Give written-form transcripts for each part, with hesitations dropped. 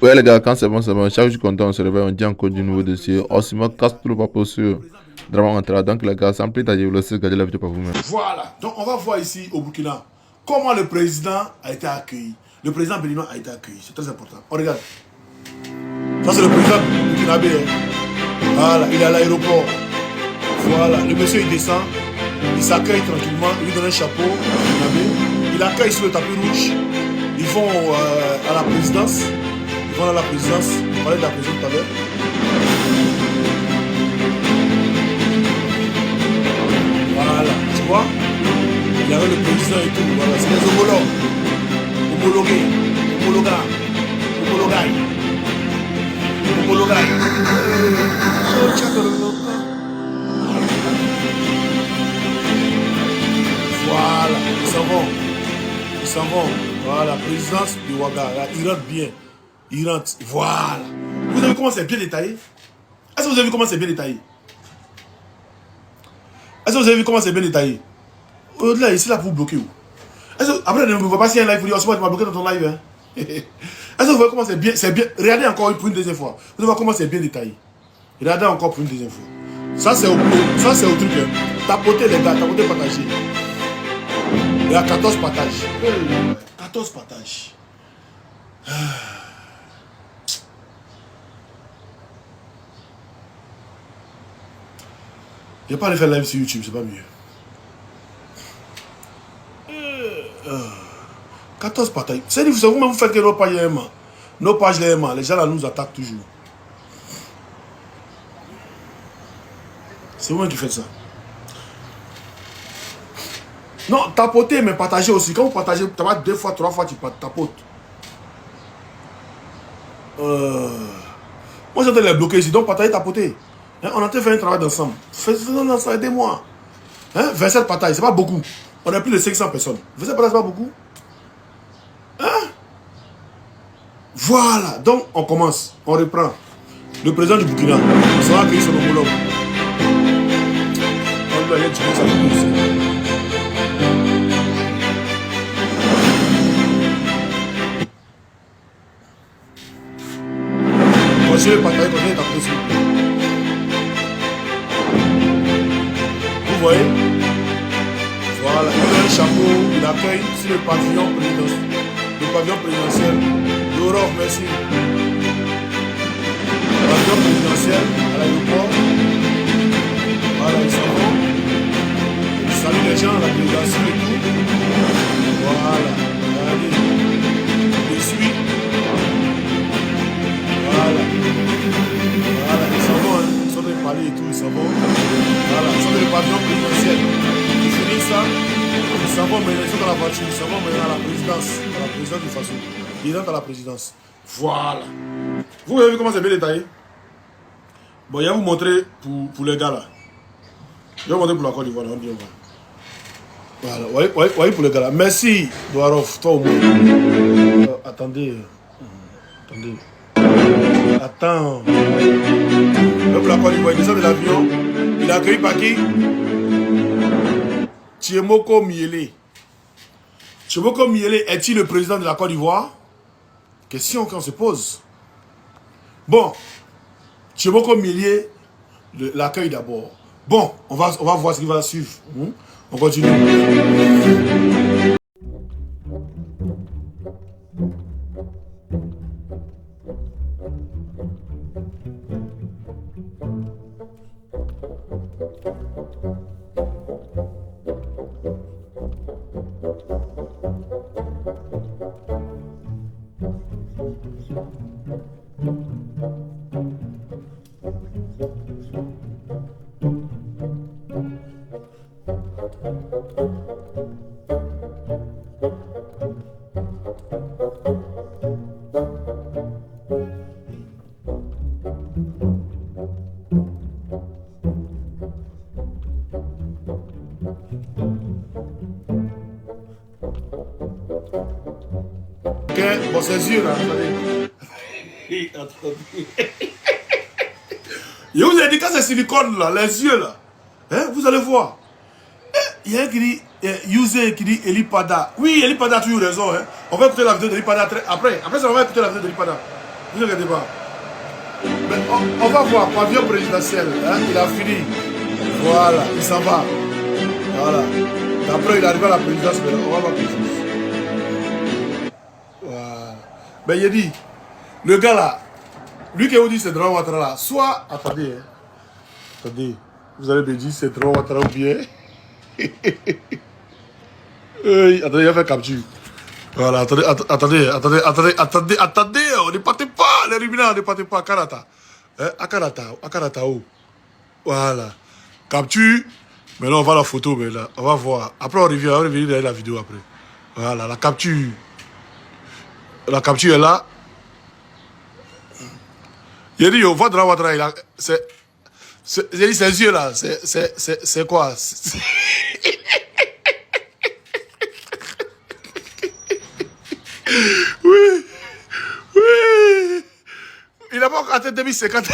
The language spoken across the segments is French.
Ouais les gars, quand c'est bon, c'est bon. Chaque jour content, on se réveille, on dit encore du nouveau dossier. Osima casse tout le papo sur Drama Entra. Donc les gars, sans plus tarder, vous laissez regarder la vidéo par vous-même. Voilà. Donc, on va voir ici au Burkina comment le président a été accueilli. Le président béninois a été accueilli. C'est très important. On regarde. Ça, c'est le président burkinabé. Voilà. Il est à l'aéroport. Voilà. Le monsieur, il descend. Il s'accueille tranquillement. Il lui donne un chapeau. Il accueille sur le tapis rouge. Ils vont à la présidence. Ils vont à la présidence. On parlait de la présidence tout à l'heure. Voilà. Tu vois? Il y avait le président et tout. Voilà. C'est les homologues. Homologués. Homologas. Homologai. Homologai. Voilà. Ils s'en vont. Ils s'en vont. Voilà. Présidence de Ouaga. Ils rentrent bien. Ils rentrent. Voilà. Vous avez vu comment c'est bien détaillé? Est-ce que vous avez vu comment c'est bien détaillé? Est-ce que vous avez vu comment c'est bien détaillé? Là, ici, là, pour vous bloquer où? Après, ne me voit pas si un live, vous dites, oh, tu m'as bloqué dans ton live. Hein? Est-ce que vous voyez comment c'est bien, regardez encore pour une deuxième fois. Vous allez voir comment c'est bien détaillé. Regardez encore pour une deuxième fois. Ça, c'est au truc. Hein. Tapotez, les gars, tapotez, partagez. Il y a 14 partages. 14 partages. Je vais pas aller faire live sur YouTube, c'est pas mieux. 14 partages. C'est vous-même, vous faites que nos pages les aiment. Nos pages les aiment. Les gens là nous attaquent toujours. C'est vous qui faites ça. Non, tapoter, mais partager aussi. Quand vous partagez, tu vas 2 fois, 3 fois, tu tapotes. Moi, j'entends les bloquer ici. Donc, partager, tapoter. Hein, on a fait un travail d'ensemble. Faisons ensemble, aidez-moi. Hein, 27 partages, c'est pas beaucoup. On a plus de 500 personnes. 27 partages, c'est pas beaucoup. Hein? Voilà. Donc, on commence. On reprend. Le président du Burkina, ça va accueillir son homologue. On doit aller tuer ça aussi. Continuez de partager, continuez de taper. Vous voyez? Voilà, il a un chapeau, il accueille sur le pavillon présidentiel. Le pavillon présidentiel. L'Europe, merci. Le pavillon présidentiel à l'aéroport. Voilà, ils s'en vont. Ils saluent les gens, la délégation et tout. Voilà, allez. Je suis. Voilà. Voilà, ils s'en vont, hein. Ils sont dans le palais et tout, ils s'en vont. Voilà, ils sont dans le pavillon présidentiel. Ils finissent ça. Ils s'en vont, mais ils sont dans la voiture. Ils s'en vont maintenant à la présidence. À la présidence du Faso. Ils rentrent à la présidence. Voilà. Vous avez vu comment c'est bien détaillé? Bon, je vais vous montrer pour les gars là. Je vais vous montrer pour la Côte d'Ivoire. Voilà, voyez pour les gars là. Merci, Douarov, toi au moins. Attendez. Attendez. Attends. Le pour la Côte d'Ivoire, il descend de l'avion. Il est accueilli par qui? Tchemoko Miele. Tchemoko Miele est-il le président de la Côte d'Ivoire? Question qu'on se pose. Bon, Tchemoko Miele l'accueille d'abord. Bon, on va voir ce qui va suivre. On continue. Bon, ses yeux là, attendez. Attendez. Je vous ai dit, quand c'est silicone là, les yeux là, hein, vous allez voir. Il y a un qui dit, Yusé qui dit Elipada. Oui, Elipada a toujours raison. Hein. On va écouter la vidéo de Elipada après. Après ça, on va écouter la vidéo de Elipada. Ne vous inquiétez pas. Mais on va voir, pavillon présidentiel, hein, il a fini. Voilà, il s'en va. Voilà. Après, il arrive à la présidence, mais on va voir quelque chose. Voilà. Mais il dit, le gars là, lui qui vous dit c'est Draman Ouattara là, soit, attendez, hein, attendez, vous allez me dire c'est Draman Ouattara ou bien. Attendez, il va faire capture. Voilà, attendez, on ne partez pas, les ruminants, on ne partez pas, Akarata. Akarata, oh. Voilà. Capture. Maintenant, on va la photo, mais là, on va voir. Après, on revient derrière la vidéo après. Voilà, la capture. La capture est là. Il dit, on voit Draman Ouattara, il a. J'ai dit, ses yeux là, c'est quoi? Oui. Il n'a pas encore atteint 2050.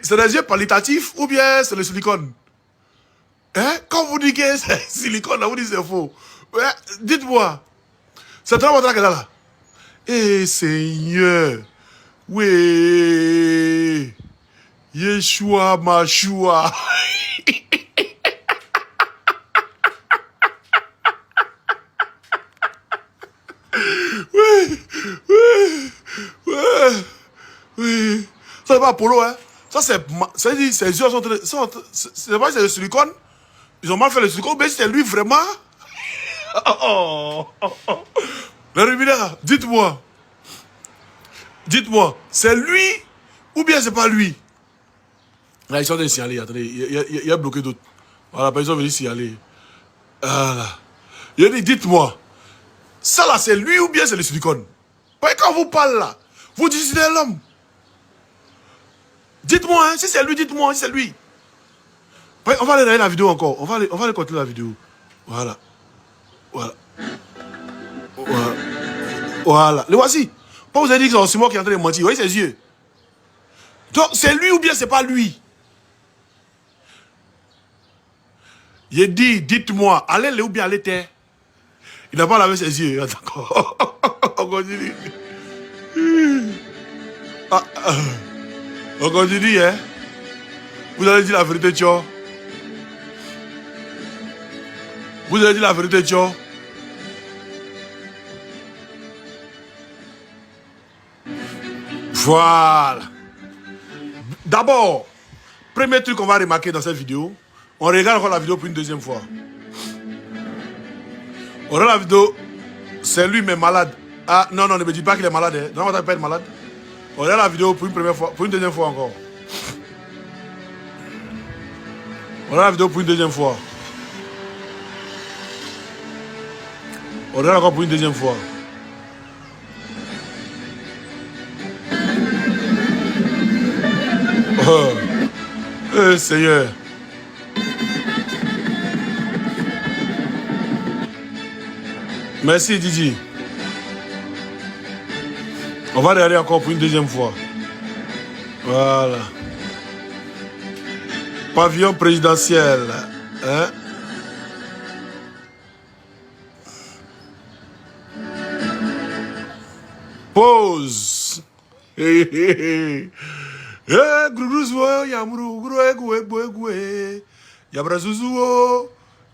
C'est des yeux palliatifs ou bien c'est le silicone? Hein? Quand vous dites que c'est silicone, là, vous dites que c'est faux. Ouais, dites-moi. C'est Draman Ouattara qui est là. Eh Seigneur. Oui. Yeshua, Mashua. Oui. Ça, c'est pas Apollo, hein. Ça, c'est dit, ses yeux c'est pas c'est le silicone. Ils ont mal fait le silicone, mais c'est lui vraiment. Le Rubina, dites-moi. Dites-moi, c'est lui ou bien c'est pas lui? Là, ils sont des signaler, attendez, il y a bloqué d'autres. Voilà, ils sont venus signaler. Voilà. Il a dit, dites-moi, ça là, c'est lui ou bien c'est le silicone? Parce que quand vous parlez là, vous dites c'est l'homme. Dites-moi, hein, si c'est lui, dites-moi, si c'est lui. On va aller dans la vidéo encore. On va aller continuer la vidéo. Voilà. Voilà. Voilà. Voilà. Le voici. Pas vous avez dit que c'est moi qui est en train de mentir. Vous voyez ses yeux. Donc, c'est lui ou bien c'est pas lui? Il dit, dites-moi, allez ou bien allez terre. Il n'a pas lavé ses yeux. D'accord. On continue. On continue, hein. Vous allez dire la vérité, Tcho. Vous allez dire la vérité, Tcho. Voilà. D'abord, premier truc qu'on va remarquer dans cette vidéo, on regarde encore la vidéo pour une deuxième fois. On regarde la vidéo, c'est lui mais malade. Ah non, non, ne me dis pas qu'il est malade. Hein. Non, on va pas être malade. On regarde la vidéo pour une première fois, pour une deuxième fois encore. On regarde la vidéo pour une deuxième fois. On regarde encore pour une deuxième fois. Oh, Seigneur. Merci Didi. On va regarder encore pour une deuxième fois. Voilà. Pavillon présidentiel. Hein? Pause.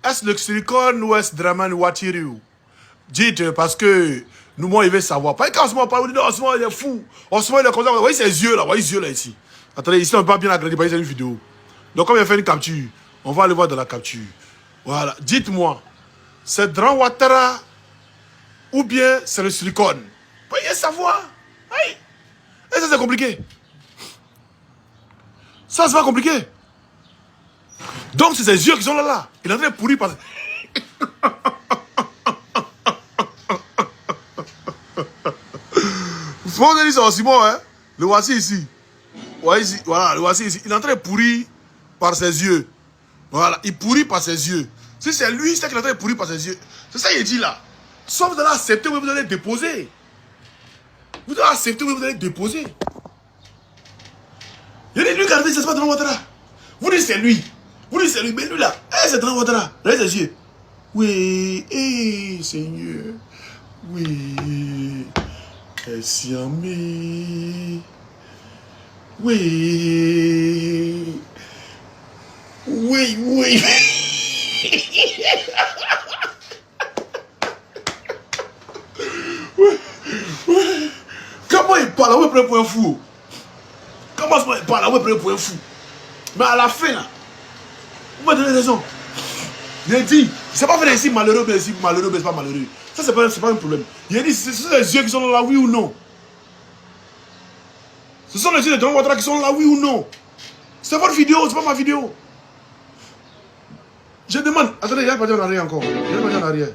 Est-ce le silicone ou est-ce Draman Ouattara? Dites, parce que nous, moi, il veut savoir. Pas quand on se parle, on dit non, en ce moment, il est fou. En ce moment, il est comme ça. Vous voyez ses yeux là, vous voyez ses yeux là ici. Attendez, ici, on ne peut pas bien agrandir, c'est une vidéo. Donc, comme il a fait une capture, on va aller voir dans la capture. Voilà. Dites-moi, c'est Draman Ouattara ou bien c'est le silicone? Vous voyez savoir? Oui. Et ça, c'est compliqué. Ça, c'est pas compliqué. Donc, c'est ses yeux qui sont là. Il est en train de pourrir parce que. Vous pouvez dire ça aussi, moi, hein? Le voici ici. Voilà, le voici ici. Il est en train de pourrir par ses yeux. Voilà, il pourrit par ses yeux. Si c'est lui, c'est qu'il est en train de pourrir par ses yeux. C'est ça qu'il dit là. Soit vous allez accepter ou vous allez déposer. Vous allez accepter ou vous allez déposer. Il dit, lui, regardez, c'est pas Draman Ouattara. Vous dites c'est lui. Vous dites c'est lui, mais lui là, c'est Draman Ouattara. Regardez ses yeux. Oui, Seigneur. Oui. Siamé. Oui. Oui. Comment il parle, on est pour un fou. Comment il parle, on est pour un fou. Mais à la fin, là, vous me donnez raison. J'ai dit, c'est pas vrai ici malheureux, mais ici malheureux, mais c'est pas malheureux. Ça, c'est pas un problème. Il a dit, ce sont les yeux qui sont là, oui ou non. Ce sont les yeux de Draman Ouattara qui sont là, oui ou non. C'est votre vidéo, c'est pas ma vidéo. Je demande, attendez, il y a pas en arrière encore. Il y a pas en arrière.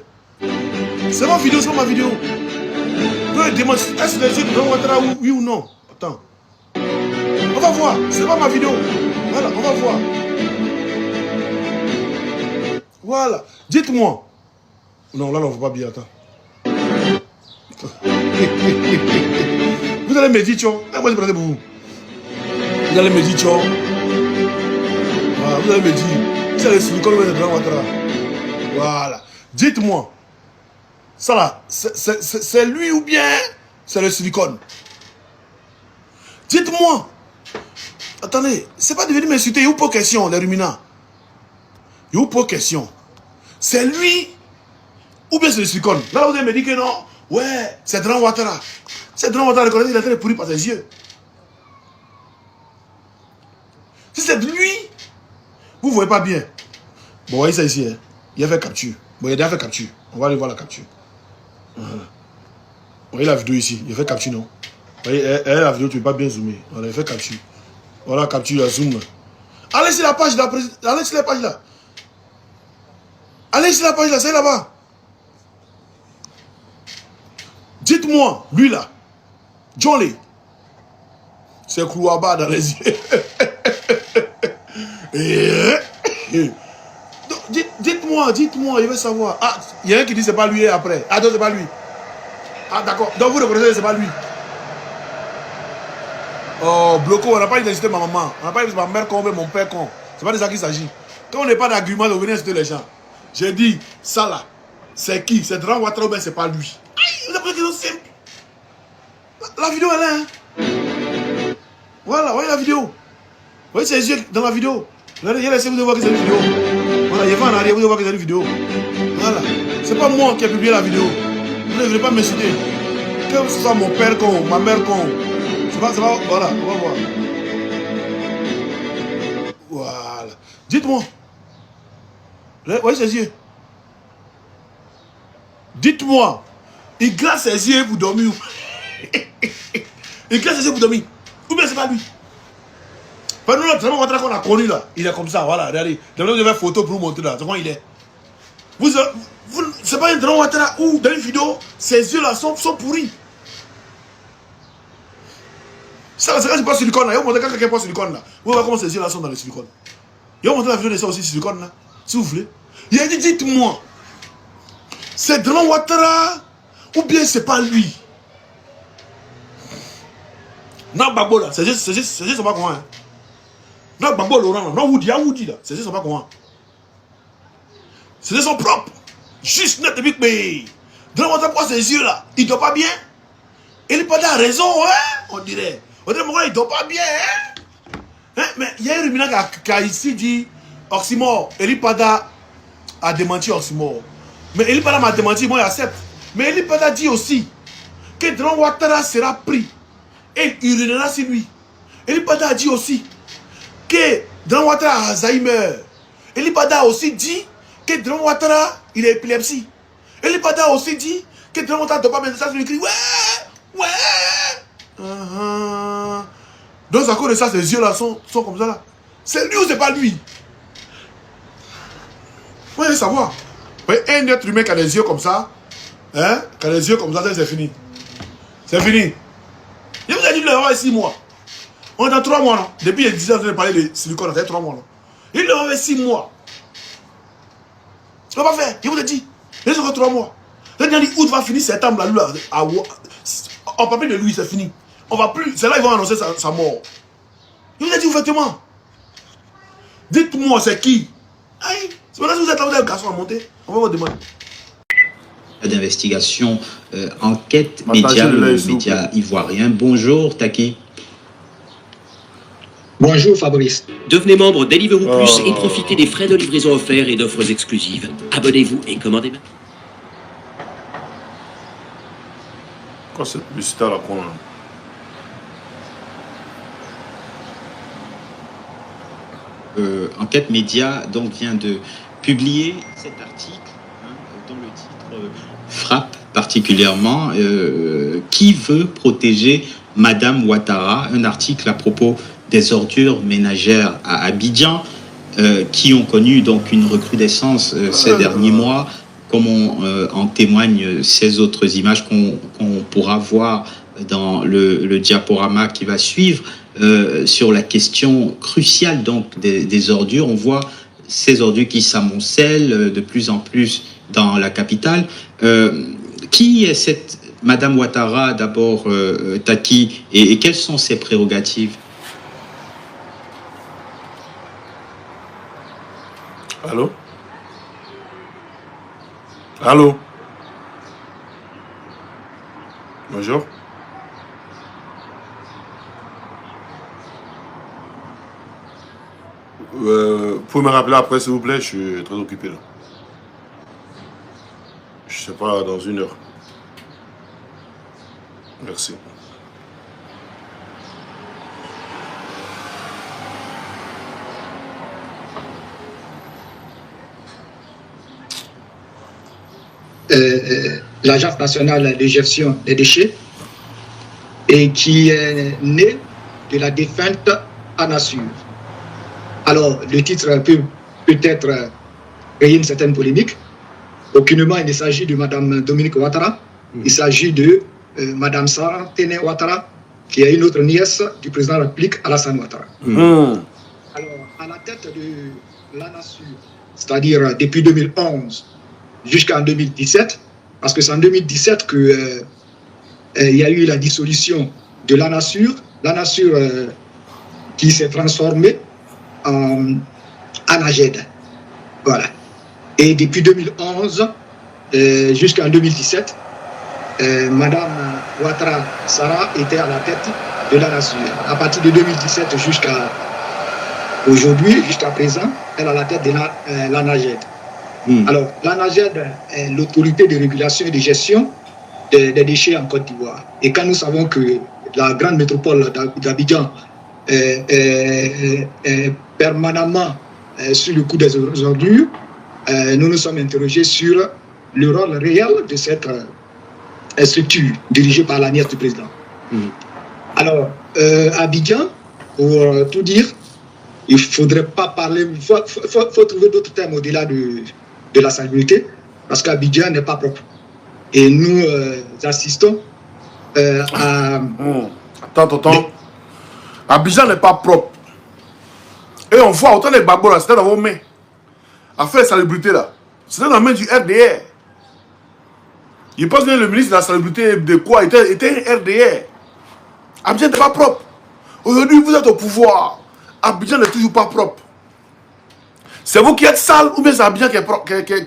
C'est ma vidéo, c'est pas ma vidéo. Donc, il demande, est-ce que les yeux de Draman Ouattara, oui ou non. Attends. On va voir, c'est pas ma vidéo. Voilà, on va voir. Voilà, dites-moi. Non, là, on ne va pas bien, attends. Vous allez me dire, tchon. Moi, je prends pour vous. Vous allez me dire, tchon. Voilà, vous allez me dire. C'est le silicone de Draman Ouattara. Voilà. Dites-moi. Ça là, c'est lui ou bien c'est le silicone? Dites-moi. Attendez, c'est pas de venir m'insulter. Il y a pas question, les ruminants. Il y a pas question. C'est lui ou bien c'est le silicone? Là, vous allez me dire que non. Ouais, c'est Draman Ouattara. C'est Draman Ouattara, reconnaissez, il est en train de pourrir par ses yeux. Si c'est lui, vous ne voyez pas bien. Bon, voyez ça ici. Hein. Il a fait capture. Bon, il a déjà fait capture. On va aller voir la capture. Voilà. Vous voyez la vidéo ici. Il a fait capture, non? Vous voyez, la vidéo, tu ne peux pas bien zoomer. Voilà, il a fait capture. Voilà, capture, la zoom. Allez sur la page là. Allez sur la page là. Allez sur la page là, c'est là-bas. Dites-moi, lui là, John Lee, c'est Kouaba dans les yeux. Dites-moi, je veux savoir. Ah, il y a un qui dit c'est pas lui et après. Ah, donc c'est pas lui. Ah, d'accord. Donc vous reconnaissez que c'est pas lui. Oh, bloco, on n'a pas insulté ma maman. On n'a pas insulté ma mère con, mon père con. C'est pas de ça qu'il s'agit. Quand on n'est pas d'argument, on venir insulter les gens. J'ai dit, ça là, c'est qui? C'est Draman Ouattara ou bien c'est pas lui? Vous avez une question simple. La vidéo elle est là. Hein? Voilà, voyez la vidéo. Voyez ses yeux dans la vidéo. Regardez, il y a laissé vous de voir que c'est une vidéo. Voilà, il va en arrière, vous devez voir que c'est une vidéo. Voilà. C'est pas moi qui ai publié la vidéo. Vous ne devez pas m'insulter. Que ce soit mon père con, ma mère con. C'est pas, voilà, on va voir. Voilà. Dites-moi. Voyez ses yeux. Dites-moi. Il glace ses yeux pour dormir. Il glace ses yeux pour dormir. Ou bien c'est pas lui. Pendant le Draman Ouattara qu'on a connu là, il est comme ça, voilà, regardez. Vous avez une photo pour vous montrer là, c'est comment il est. C'est pas un Draman Ouattara où dans une vidéo, ses yeux là sont pourris. Ça, c'est quand je passe silicone là, il va montrer quand quelqu'un passe silicone là. Vous voyez comment ses yeux là sont dans le silicone. Il va montrer la vidéo de ça aussi, silicone là, s'il vous plaît. Il a dit, dites-moi, c'est Draman Ouattara ou bien c'est pas lui? Non, Babo là, ses yeux sont pas comment hein. Non, Babo Laurent, non, Woody là, ses yeux sont pas comment. Ses yeux sont propres. Juste net, mais Draman Ouattara pour ses yeux là, il dort pas bien. Il n'est pas à raison, hein, on dirait. On dirait, il dort pas bien, hein. Mais il y a un ruminant qui a ici dit Oxymore. Eli Pada a démenti Oxymore. Mais Eli Pada m'a démenti, moi j'accepte. Mais Eli Pada dit aussi que Draman Ouattara sera pris et il urinera sur lui. Eli Pada a dit aussi que Draman Ouattara a Alzheimer. Eli Pada a aussi dit que Draman Ouattara il a épilepsie. Eli Pada a aussi dit que Draman Ouattara ne doit pas mettre ça sur lui. Ouais. Donc à cause de ça, ses yeux là sont comme ça là. C'est lui ou c'est pas lui? Vous voyez savoir. Un être humain qui a des yeux comme ça, hein, qui a des yeux comme ça, c'est fini. C'est fini. Je vous ai dit, il va 6 mois. On est dans 3 mois, non? Depuis il y a 10 ans, on a parlé de silicone, ça fait 3 mois, non? Il va faire 6 mois. Il va pas faire, je vous ai dit. Il reste encore 3 mois. Là, il dit, août va finir septembre, là, lui, on parle plus de lui, c'est fini. On va plus, c'est là ils vont annoncer sa mort. Je vous ai dit ouvertement. Dites-moi, c'est qui? Aïe, C'est vrai que vous êtes là, vous avez le garçon à monter. On va vous demander. D'investigation, enquête, Partagez média, le le live, s'il vous média ivoirien. Bonjour, Taki. Bonjour Fabrice. Devenez membre Deliveroo Plus Oh. et profitez des frais de livraison offerts et d'offres exclusives. Abonnez-vous et commandez maintenant. Quoi cette publicité à la con là? Enquête média donc vient de publier cet article dont le titre frappe particulièrement. Qui veut protéger Madame Ouattara? Un article à propos des ordures ménagères à Abidjan qui ont connu donc une recrudescence ces derniers mois, comme en témoignent ces autres images qu'on pourra voir dans le diaporama qui va suivre. Sur la question cruciale donc des ordures. On voit ces ordures qui s'amoncellent de plus en plus dans la capitale. Qui est cette Madame Ouattara d'abord, Taki, et quelles sont ses prérogatives? Allô? Allô? Bonjour. Vous pouvez me rappeler après s'il vous plaît, je suis très occupé là. Je sais pas, dans 1 heure. Merci. L'Agence nationale de gestion des déchets et qui est née de la défunte ANASUR. Alors, le titre peut peut-être créer une certaine polémique. Aucunement, il ne s'agit de Mme Dominique Ouattara. Il s'agit de Mme Sarah Tene Ouattara, qui est une autre nièce du président de la République, Alassane Ouattara. Alors, à la tête de l'ANASUR, c'est-à-dire depuis 2011 jusqu'en 2017, parce que c'est en 2017 qu'il y a eu la dissolution de l'ANASUR, qui s'est transformée en ANAGED. Voilà. Et depuis 2011 jusqu'en 2017, Madame Ouattara Sarah était à la tête de l'ANASUR. À partir de 2017 jusqu'à aujourd'hui, jusqu'à présent, elle est à la tête de l'ANAGED. Alors, l'ANAGED est l'autorité de régulation et de gestion des déchets en Côte d'Ivoire. Et quand nous savons que la grande métropole d'Abidjan est permanemment sur le coup des ordures, nous nous sommes interrogés sur le rôle réel de cette structure dirigée par la nièce du président. Alors, Abidjan, pour tout dire, il ne faudrait pas parler, il faut trouver d'autres termes au-delà de la salubrité, parce qu'Abidjan n'est pas propre. Et nous assistons à... Attends. Abidjan n'est pas propre. Et on voit autant de babos là, c'était dans vos mains. À faire la salubrité là. C'était dans la main du RDR. Je pense que le ministre de la salubrité de quoi était un RDR. Abidjan n'est pas propre. Aujourd'hui, vous êtes au pouvoir. Abidjan n'est toujours pas propre. C'est vous qui êtes sale ou bien c'est Abidjan qui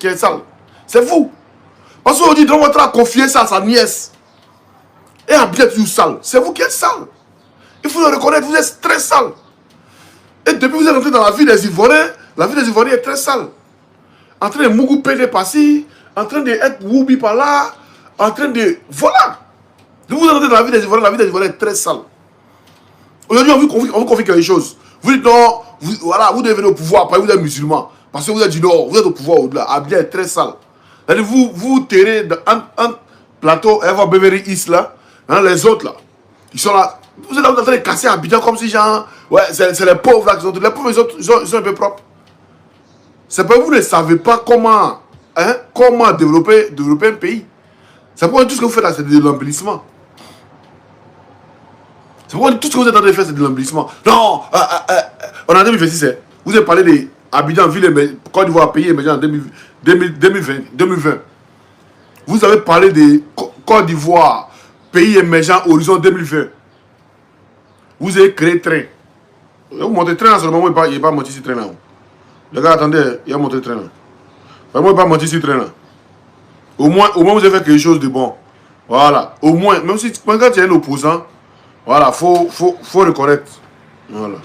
est sale? C'est vous. Parce qu'aujourd'hui, Don Ouattara a confié ça à sa nièce. Et Abidjan est toujours sale. C'est vous qui êtes sale. Il faut le reconnaître, vous êtes très sale. Et depuis que vous êtes entré dans la vie des Ivoiriens, la vie des Ivoiriens est très sale. En train de mougouper des passis, en train d'être woubi par là, en train de... Voilà. Vous êtes entré dans la vie des Ivoiriens est très sale. Aujourd'hui, on vous confie quelque chose. Vous dites non, voilà, vous devenez au pouvoir, après vous êtes musulman. Parce que vous êtes du Nord, vous êtes au pouvoir au-delà. Abidjan est très sale. Vous terrez dans un plateau, et voir Beverly Hills là, hein, les autres là, ils sont là. Vous êtes là, vous êtes en train de casser Abidjan comme si genre, ouais, c'est les pauvres là qui sont. Les pauvres, ils sont un peu propres. C'est parce que vous ne savez pas comment développer un pays. C'est pourquoi tout ce que vous faites là, c'est de l'embellissement. C'est pourquoi tout ce que vous êtes en train de faire, c'est de l'embellissement. Non, on est en 2026, vous avez parlé d'Abidjan, ville, Côte d'Ivoire, pays émergent en 2020. Vous avez parlé de Côte d'Ivoire, pays émergent, horizon 2020. Vous avez créé train. Vous montez train là, c'est le moment où il n'est pas monté ce train là. Les gars, attendez, il a monté le train là. Moi, pas mentir sur le train là. Au moins, vous avez fait quelque chose de bon. Voilà. Au moins, même si quand tu es un opposant, voilà, faut reconnaître. Voilà.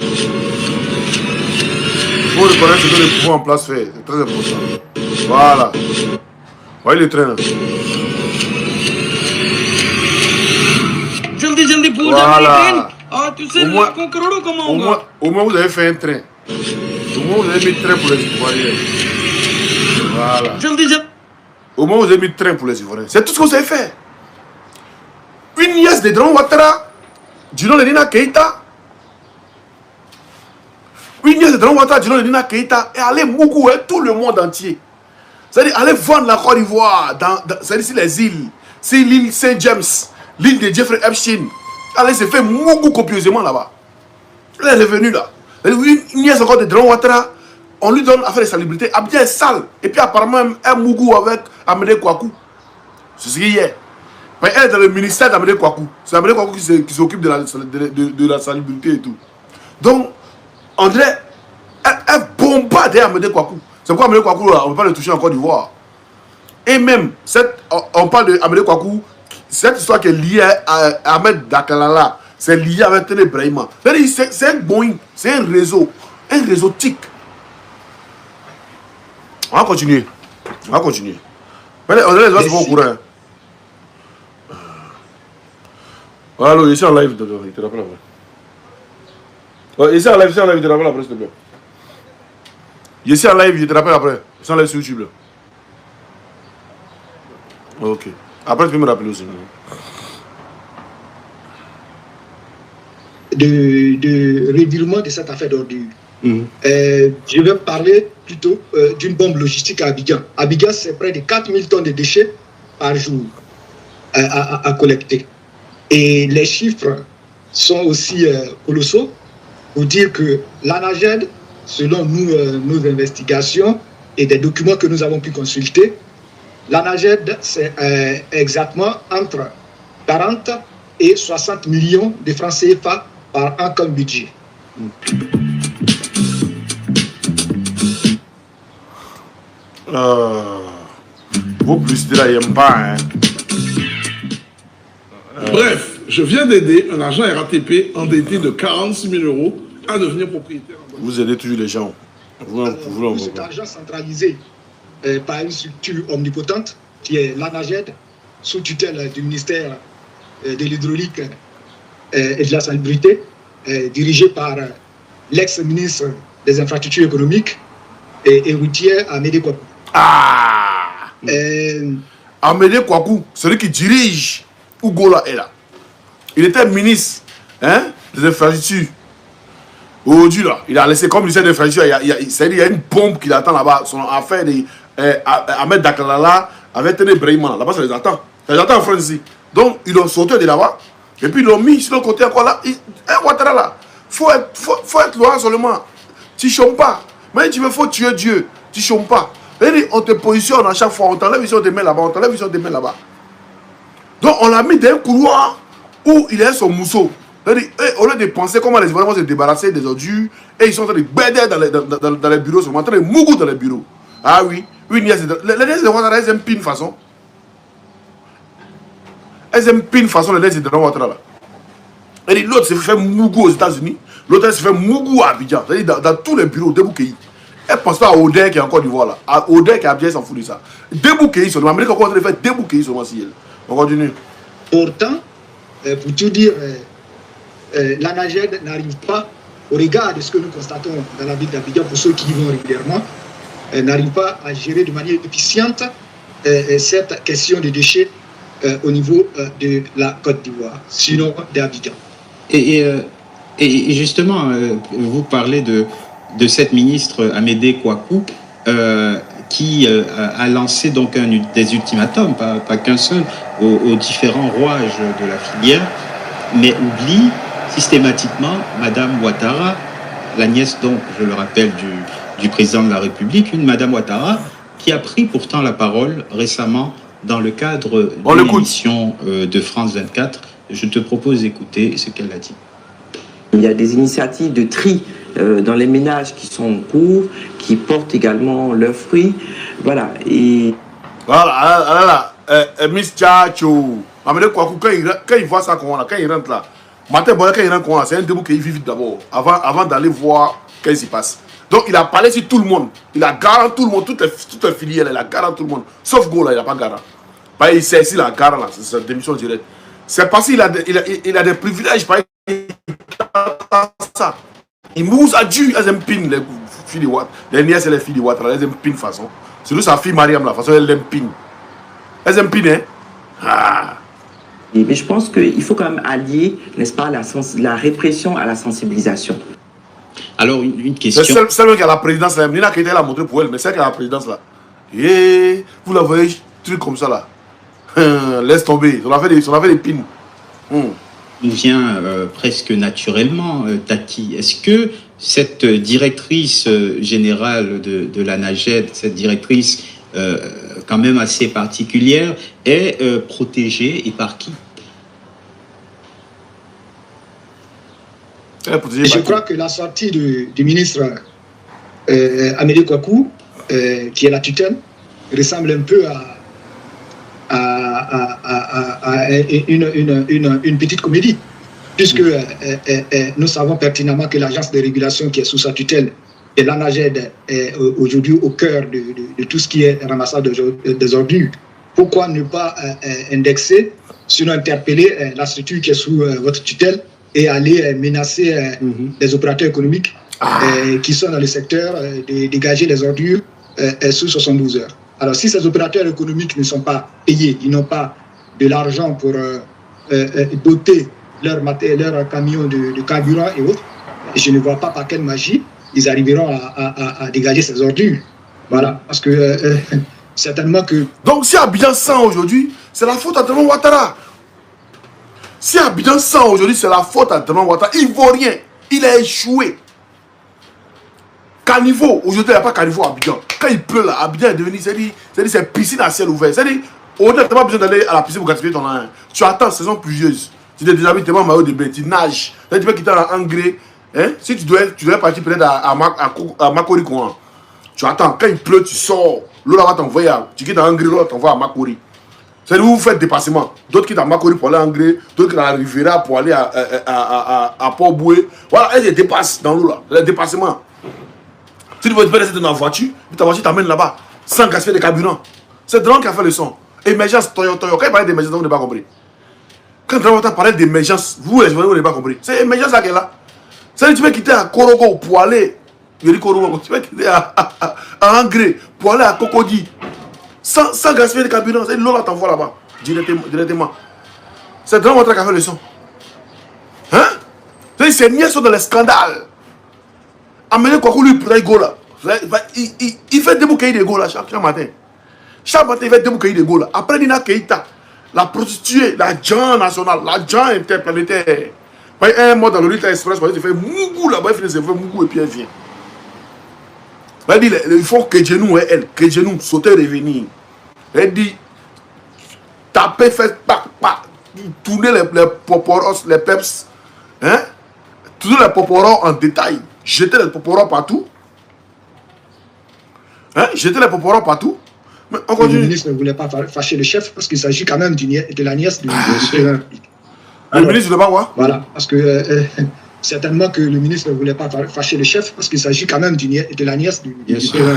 Faut reconnaître ce que le pouvoir en place fait. C'est très important. Voilà. Voyez le train là. Voilà. Au moins, vous avez fait un train. Au moins, vous avez mis train pour les Ivoiriens. Voilà. Au moins, vous avez mis train pour les Ivoiriens. C'est tout ce que vous avez fait. Une nièce de Dramane Ouattara, du nom de Nina Keïta. Une nièce de Dramane Ouattara, du nom de Nina Keïta, est allée Mougou, tout le monde entier. C'est-à-dire, aller vendre la Côte d'Ivoire, c'est-à-dire les îles. C'est l'île Saint-James, l'île de Jeffrey Epstein. Elle s'est fait Mougou copieusement là-bas. Elle est revenue là. Une nièce encore de Dramane Ouattara, on lui donne à faire les salubrités. Abidjan est sale. Et puis apparemment, un Mougou avec Amédée Kouakou. C'est ce qu'il y a. Mais elle est dans le ministère d'Amédée Kouakou. C'est Amédée Kouakou qui s'occupe de la salubrité et tout. Donc, on dirait, elle bombarde Amédée Kouakou. C'est pourquoi Amédée Kouakou, on ne peut pas le toucher en Côte d'Ivoire. Et même, on parle d'Amédée Kouakou, cette histoire qui est liée à Ahmed Dakalala, c'est lié avec Téné Brahima. C'est un Boeing, c'est un réseau TIC. On va continuer. Mais on est les gens au courant. Voilà, ici en live, il te rappelle après. Ici en live, il te rappelle après, s'il te plaît. Ici en live, il te rappelle après. Ici en live sur YouTube. Là. Ok. Après, tu peux me rappeler aussi. De revirement de cette affaire d'ordure. Je vais parler plutôt d'une bombe logistique à Abidjan. Abidjan, c'est près de 4000 tonnes de déchets par jour à collecter. Et les chiffres sont aussi colossaux pour dire que l'ANAGED, selon nos investigations et des documents que nous avons pu consulter, l'ANAGED, c'est exactement entre 40 et 60 millions de francs CFA par an comme budget. Vos publicités là, ils n'aiment pas. Hein. Bref, je viens d'aider un agent RATP endetté de 46 000 € à devenir propriétaire. Vous aidez toujours les gens. Cet argent centralisé par une structure omnipotente qui est l'ANAGED, sous tutelle du ministère de l'hydraulique et de la salubrité, dirigé par l'ex-ministre des infrastructures économiques et routières, Amédée Kouakou. Amédée Kouakou, celui qui dirige Ougola est là. Il était ministre des infrastructures. Aujourd'hui, là, il a laissé comme ministère des infrastructures. Il y a une bombe qui l'attend là-bas. Son affaire de Ahmed Dakalala avec Téné Brahima. Là-bas, ça les attend. Ça les attend en France ici. Donc, ils l'ont sauté de là-bas. Et puis, ils l'ont mis sur le côté encore là. Ouattara là. Faut être loin seulement. Tu ne chômes pas. Mais tu veux, faut tuer Dieu. Tu ne chômes pas. On te positionne à chaque fois. On t'enlève ici, on te met là-bas. On t'enlève ici, on te met là-bas. Donc, on l'a mis dans un couloir où il a son mousseau. Au lieu de penser comment les Ivoiriens vont se débarrasser des ordures, et ils sont en train de bêder dans les bureaux, ils sont en train de mougou dans les bureaux. Ah oui, les nièces de Ouattara, elles aiment pine façon. Elles aiment pine façon les nièces de Ouattara là. Et l'autre se fait mougou aux États-Unis, l'autre se fait mougou à Abidjan, c'est-à-dire dans tous les bureaux, Deboukéi. Elle ne pense pas à Odin qui est encore d'Ivoire là. À Odin qui a bien s'en fout de ça. Deboukéi seulement, l'Amérique est encore en train de faire Deboukéi seulement si elle. On continue. Pourtant, pour tout dire, l'ANAGED n'arrive pas, au regard de ce que nous constatons dans la ville d'Abidjan, pour ceux qui y vont régulièrement, n'arrive pas à gérer de manière efficiente cette question de déchets au niveau de la Côte d'Ivoire, sinon d'Abidjan. Et justement, vous parlez de cette ministre Amédée Kouakou qui a lancé donc des ultimatums, pas qu'un seul, aux différents rouages de la filière, mais oublie systématiquement Madame Ouattara, la nièce donc, je le rappelle, du président de la République, une Madame Ouattara qui a pris pourtant la parole récemment dans le cadre de l'émission de France 24. Je te propose d'écouter ce qu'elle a dit. Il y a des initiatives de tri dans les ménages qui sont en cours, qui portent également leurs fruits. Voilà. Et Voilà, Miss Tchatcho. Amélie Kouakou, quand il voit ça, quand il rentre là, Matin Boya, quand il rentre là, c'est un debout qu'il vit vite d'abord, avant d'aller voir qu'est-ce qui se passe. Donc il a parlé sur tout le monde. Il a garanti tout le monde, toutes les filières, il a garanti tout le monde. Sauf Go là, il n'a pas garanti. Il sait ici la garant là, c'est sa démission directe. C'est parce qu'il a des privilèges, par ça. Il mousse à Dieu, elles aiment pin les filles de Ouattara. Les nièces et les filles de Ouattara, elles aiment pin façon. C'est lui sa fille Mariam la façon, elle aime pin. Elles aiment pin, hein. Ah. Mais je pense qu'il faut quand même allier, n'est-ce pas, la répression à la sensibilisation. Alors, une question. C'est celle qui a la présidence là, Nina Keïta l'a montré pour elle, mais celle qui a la présidence là. Et vous la voyez, truc comme ça là. Laisse tomber, on a fait des pins. Il vient presque naturellement, Tati. Est-ce que cette directrice générale de la NAGED, cette directrice quand même assez particulière, est protégée et par qui? Je crois que la sortie du ministre Amélie Kouakou, qui est la tutelle, ressemble un peu à une petite comédie, puisque nous savons pertinemment que l'agence de régulation qui est sous sa tutelle et l'ANAGED est aujourd'hui au cœur de tout ce qui est ramassage des ordures. Pourquoi ne pas indexer, sinon interpeller la structure qui est sous votre tutelle et aller menacer les opérateurs économiques qui sont dans le secteur de dégager les ordures sous 72 heures. Alors si ces opérateurs économiques ne sont pas payés, ils n'ont pas de l'argent pour doter leur camion de carburant et autres, je ne vois pas par quelle magie ils arriveront à dégager ces ordures. Voilà, parce que certainement que... Donc si Abidjan 100 aujourd'hui, c'est la faute à Draman Ouattara. Si Abidjan 100 aujourd'hui, c'est la faute à Draman Ouattara. Il ne vaut rien. Il a échoué. Caniveau, aujourd'hui, il n'y a pas Caniveau à Abidjan. Quand il pleut là, Abidjan est devenu, c'est piscine à ciel ouvert. C'est-à-dire, aujourd'hui, tu n'as pas besoin d'aller à la piscine pour gaspiller ton linge. Tu attends saison pluvieuse. Tu te déshabilles, tu es en maillot de bain, tu nages. Là, tu peux quitter en engrais. Hein? Si tu dois partir peut-être à Makori, tu attends. Quand il pleut, tu sors. L'eau là va t'envoyer. Tu quittes en engrais, l'eau t'envoie à Makori. C'est-à-dire où vous faites dépassement. D'autres quittent à Makori pour aller en engrais. D'autres quittent à la Riviera pour aller à Port-Boué. Voilà, elles dépassent dans l'eau là. Le dépassement. Si tu veux te rester dans la voiture, ta voiture t'amène là-bas sans gaspiller de carburant. C'est Draman qui a fait le son. Émergence, Toyo. Quand il parlait d'émergence, vous n'avez pas compris. Quand Draman parlait d'émergence, vous les journalistes, vous n'avez pas compris. C'est émergence là qu'elle est là. C'est-à-dire tu peux quitter à Korogo pour aller. Je dis Korogo, tu peux quitter à Angré pour aller à Cocody. Sans gaspiller de carburant. C'est l'eau là t'envoie là-bas. Directement. C'est Draman qui a fait le son. Hein? C'est-à-dire ces niais sont dans les scandales. Amenez Kouakou lui pour go là. Il fait des bouquets de go là chaque matin. Chaque matin il fait des bouquets de go là. Après Nina Keïta, la prostituée, l'agent national, l'agent interplanétaire. Un mois dans le Rita Express, il fait mougou là-bas, il fait mougou et puis elle vient. Il faut que Genou et elle, que Genou sauter revenir. Elle dit taper, faire tourner les poporos, les peps, hein? Tourner les poporos en détail. Jeter les poporos partout. Hein? Jeter les poporos partout. Mais on continue. Le ministre ne voulait pas fâcher le chef parce qu'il s'agit quand même de la nièce du président. Le ministre ne voulait pas quoi? Voilà, parce que certainement que le ministre ne voulait pas fâcher le chef parce qu'il s'agit quand même de la nièce du président.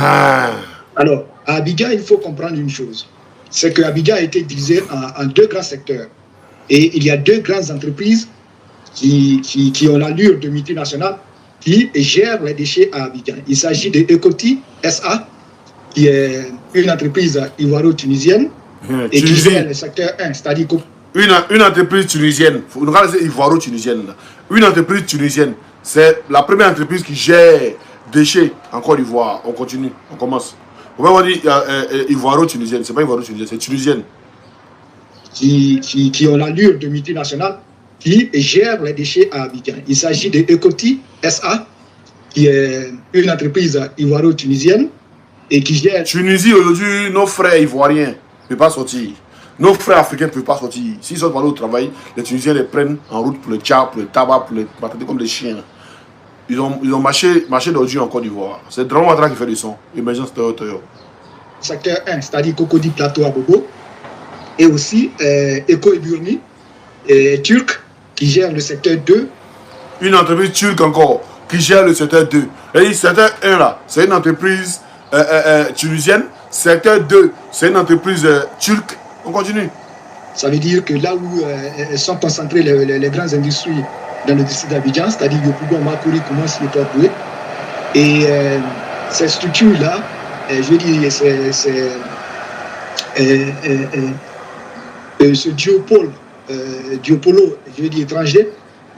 Alors, à Abidjan, il faut comprendre une chose. C'est que Abidjan a été divisé en deux grands secteurs. Et il y a deux grandes entreprises qui ont l'allure de multinationales qui gèrent les déchets à Abidjan. Il s'agit de Ecoti SA, qui est une entreprise ivoiro-tunisienne et qui gère le secteur 1, c'est-à-dire une entreprise tunisienne, nous allons dire ivoiro-tunisienne. Une entreprise tunisienne, c'est la première entreprise qui gère déchets en Côte d'Ivoire. On continue, on commence. On va dire ivoiro-tunisienne, c'est pas ivoiro-tunisienne, c'est tunisienne. Qui ont l'allure de multinationales qui gèrent les déchets à Abidjan. Il s'agit de Ecoti SA, qui est une entreprise ivoiro-tunisienne et qui gère... Tunisie, aujourd'hui, nos frères ivoiriens ne peuvent pas sortir. Nos frères africains ne peuvent pas sortir. S'ils sont parlés au travail, les Tunisiens les prennent en route pour le tchar, pour le tabac, pour les patater comme des chiens. ils ont marché d'aujourd'hui en Côte d'Ivoire. C'est Dramane Ouattara qui fait le son. Emergence Toyo. Secteur 1, c'est-à-dire Cocody Plateau à Bobo. Et aussi Eco et Burni, turc, qui gère le secteur 2. Une entreprise turque encore, qui gère le secteur 2. Et le secteur 1 là, c'est une entreprise tunisienne. Secteur 2, c'est une entreprise turque. On continue. Ça veut dire que là où sont concentrées les grandes industries dans le district d'Abidjan, c'est-à-dire Yopougon, Makori, Koumassi et Toapoué. Et ces structures-là, je veux dire, ce duopolo, je veux dire, étranger,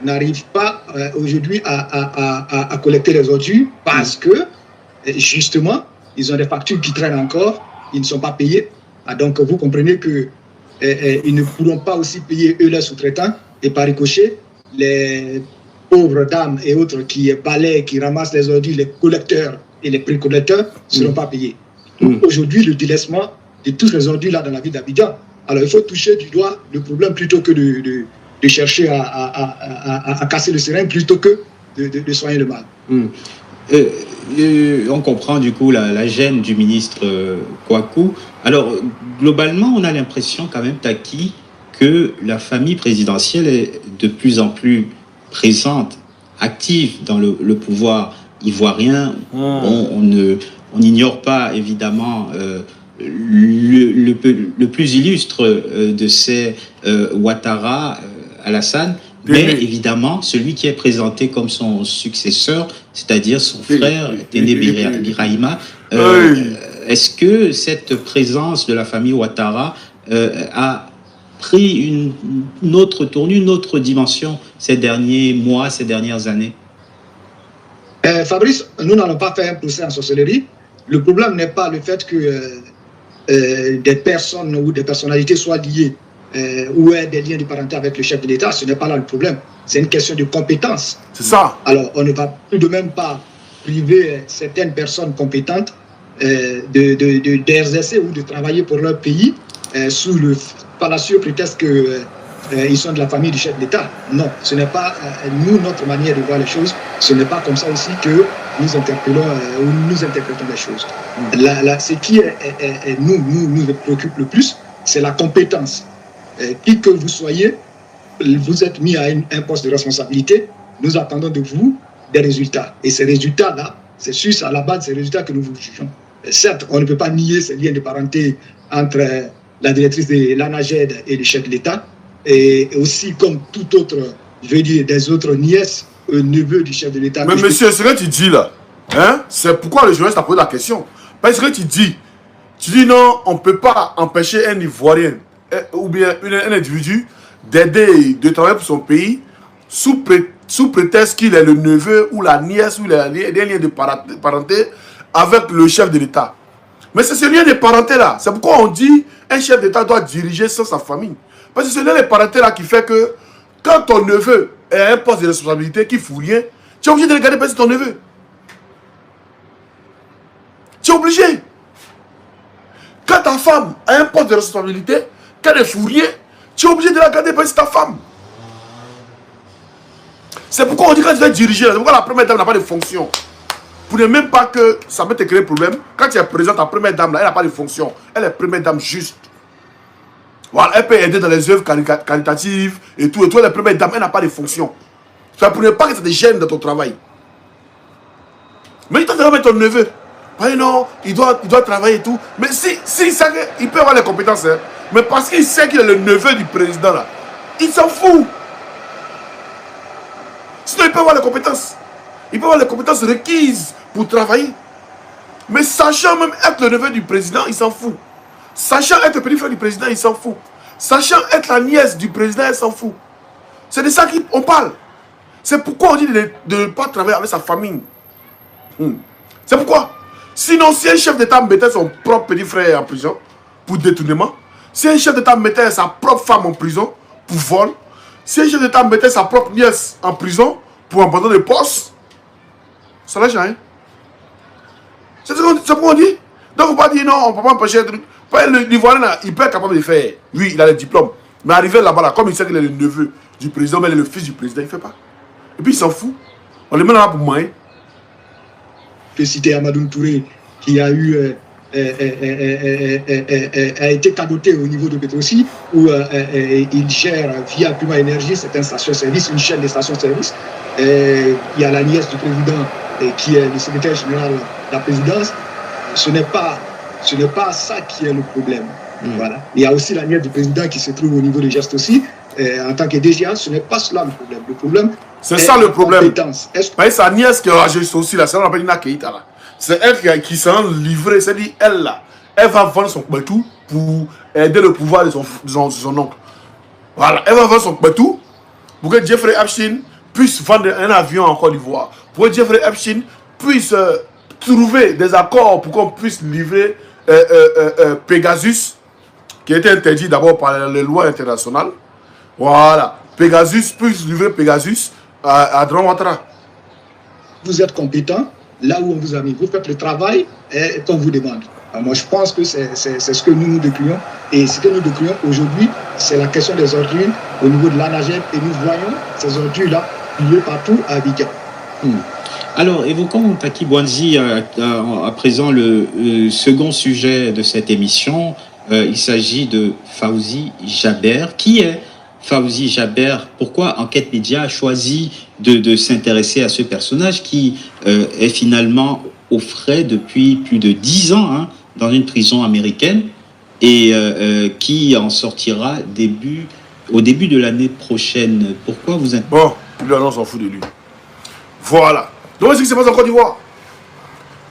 n'arrive pas aujourd'hui à collecter les ordures parce que, justement, ils ont des factures qui traînent encore, ils ne sont pas payés. Ah, donc, vous comprenez que ils ne pourront pas aussi payer eux leurs sous-traitants et par ricochet, les pauvres dames et autres qui balaient, qui ramassent les ordures, les collecteurs et les précollecteurs ne seront pas payés. Donc, aujourd'hui, le délaissement de tous les ordures là dans la ville d'Abidjan. Alors, il faut toucher du doigt le problème plutôt que de chercher à casser le seringue plutôt que de soigner le mal. On comprend du coup la gêne du ministre Kouakou. Alors, globalement, on a l'impression quand même, Taki, que la famille présidentielle est de plus en plus présente, active dans le pouvoir ivoirien. On n'ignore pas, évidemment, le plus illustre de ces Ouattara, Alassane, mais évidemment, celui qui est présenté comme son successeur, c'est-à-dire son frère, Téné Birahima. Est-ce que cette présence de la famille Ouattara a pris une autre tournure, une autre dimension ces derniers mois, ces dernières années? Fabrice, nous n'allons pas faire un procès en sorcellerie. Le problème n'est pas le fait que des personnes ou des personnalités soient liées ou aient des liens de parenté avec le chef de l'État. Ce n'est pas là le problème. C'est une question de compétence. C'est ça. Alors, on ne va tout de même pas priver certaines personnes compétentes d'exercer ou de travailler pour leur pays sous le fallacieux prétexte qu'ils sont de la famille du chef de l'État. Non, ce n'est pas nous, notre manière de voir les choses. Ce n'est pas comme ça aussi que nous interpellons ou nous interprétons les choses. Ce qui nous préoccupe le plus, c'est la compétence. Qui que vous soyez, vous êtes mis à un poste de responsabilité. Nous attendons de vous des résultats. Et ces résultats-là, c'est sur à la base de ces résultats que nous vous jugeons. Certes, on ne peut pas nier ces liens de parenté entre la directrice de l'ANAGED et le chef de l'État, et aussi comme tout autre, je veux dire, des autres nièces, neveux du chef de l'État. Mais monsieur, ce que tu dis là, hein, c'est pourquoi le journaliste a posé la question. Parce que tu dis non, on ne peut pas empêcher un Ivoirien ou bien un individu d'aider, de travailler pour son pays sous prétexte qu'il est le neveu ou la nièce ou des liens de parenté avec le chef de l'État. Mais c'est ce lien de parenté là. C'est pourquoi on dit un chef d'État doit diriger sans sa famille. Parce que c'est ce lien de parenté là qui fait que quand ton neveu est à un poste de responsabilité qui ne fout rien, tu es obligé de regarder passer ton neveu. Tu es obligé. Quand ta femme a un poste de responsabilité, quand elle ne fout rien, tu es obligé de la garder passer ta femme. C'est pourquoi on dit quand tu dois diriger, c'est pourquoi la première dame n'a pas de fonction. Pour ne même pas que ça peut te créer problème. Quand tu es présent, ta première dame, là, elle n'a pas de fonction. Elle est première dame juste. Voilà, elle peut aider dans les œuvres caritatives et tout. Elle est première dame, elle n'a pas de fonction. Ça pour ne pas que ça te gêne dans ton travail. Mais tu dois mettre ton neveu. Oui, non, il doit travailler et tout. Mais si il sait qu'il peut avoir les compétences, hein, mais parce qu'il sait qu'il est le neveu du président, là, il s'en fout. Sinon, il peut avoir les compétences. Il peut avoir les compétences requises pour travailler. Mais sachant même être le neveu du président, il s'en fout. Sachant être le petit frère du président, il s'en fout. Sachant être la nièce du président, il s'en fout. C'est de ça qu'on parle. C'est pourquoi on dit de ne pas travailler avec sa famille. C'est pourquoi. Sinon, si un chef d'État mettait son propre petit frère en prison pour détournement, si un chef d'État mettait sa propre femme en prison pour vol, si un chef d'État mettait sa propre nièce en prison pour abandon de poste, ça n'a rien. C'est ce qu'on dit. Donc, il ne faut pas dire non, on ne peut pas empêcher. L'Ivoirien, il peut être capable de faire. Oui, il a le diplôme. Mais arrivé là-bas, là, comme il sait qu'il est le neveu du président, mais il est le fils du président, il ne fait pas. Et puis il s'en fout. On les met là pour moi. Je peux citer Amadou Touré, qui a eu a été cadoté au niveau de Petrosi, où il gère via Puma Énergie certaines stations-service, une chaîne de stations-service. Il y a la nièce du président qui est le secrétaire général de la présidence. Ce n'est pas ça qui est le problème. Voilà. Il y a aussi la nièce du président qui se trouve au niveau des gestes aussi. En tant que DGA, ce n'est pas cela le problème. Le problème, c'est ça le problème. Est-ce sa nièce qui a juste aussi là, c'est on appelle Nina Keita là. C'est elle qui s'en livrée, c'est-à-dire elle là, elle va vendre son kbetou pour aider le pouvoir de son oncle. Voilà, elle va vendre son kbetou pour que Jeffrey Epstein puisse vendre un avion en Côte d'Ivoire. Pour que Jeffrey Epstein puisse trouver des accords pour qu'on puisse livrer Pegasus, qui a été interdit d'abord par les lois internationales. Voilà, Pegasus puisse livrer Pegasus à Dramane Ouattara. Vous êtes compétent, là où on vous a mis, vous faites le travail qu'on vous demande. Alors moi, je pense que c'est ce que nous décrions. Et ce que nous décrions aujourd'hui, c'est la question des ordures au niveau de l'ANAGED. Et nous voyons ces ordures-là liées partout à Abidjan. Alors, évoquons, Taki Bouanzi, à présent le second sujet de cette émission. Il s'agit de Fawzi Jaber. Qui est Fawzi Jaber? Pourquoi Enquête Média a choisi de s'intéresser à ce personnage qui est finalement au frais depuis plus de 10 ans dans une prison américaine et qui en sortira au début de l'année prochaine? Pourquoi vous êtes... Bon, lui, on s'en fout de lui. Voilà. Donc, ce qui se passe en Côte d'Ivoire.